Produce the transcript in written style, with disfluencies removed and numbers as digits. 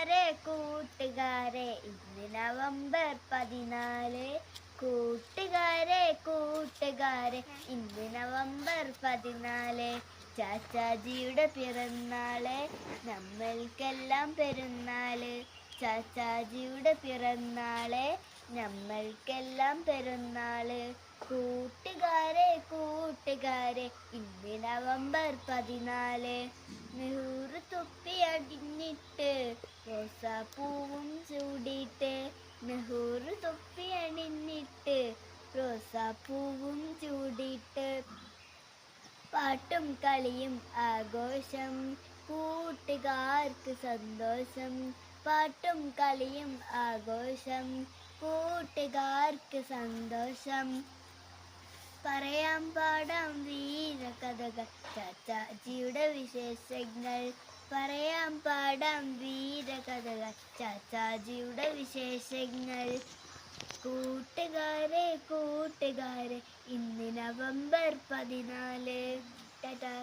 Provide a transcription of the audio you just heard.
കൂട്ടുകാരെ കൂട്ടുകാരെ ഇന്ന് നവംബർ 14. കൂട്ടുകാരെ കൂട്ടുകാരെ ഇന്ന് നവംബർ 14. ചാച്ചാജിയുടെ പിറന്നാള്, നമ്മൾക്കെല്ലാം പെരുന്നാള്. ചാച്ചാജിയുടെ പിറന്നാള്, നമ്മൾക്കെല്ലാം പെരുന്നാള്. കൂട്ടുകാരെ കൂട്ടുകാരെ ഇന്ന് നവംബർ 14. നെഹ്റു തൊപ്പി അണിഞ്ഞിട്ട് റോസാപ്പൂവും ചൂടിയിട്ട്. നെഹ്റു തൊപ്പി അണിഞ്ഞിട്ട് റോസാപ്പൂവും ചൂടിയിട്ട്. പാട്ടും കളിയും ആഘോഷം, കൂട്ടുകാർക്ക് സന്തോഷം. പാട്ടും കളിയും ആഘോഷം, കൂട്ടുകാർക്ക് സന്തോഷം. പറയാം പാടാം വീരകഥകൾ, ചാച്ചാജിയുടെ വിശേഷങ്ങൾ. പറയാം പാടാം വീരകഥകൾ, ചാച്ചാജിയുടെ വിശേഷങ്ങൾ. കൂട്ടുകാരെ കൂട്ടുകാരെ ഇന്ന് നവംബർ 14. ടാറ്റാ.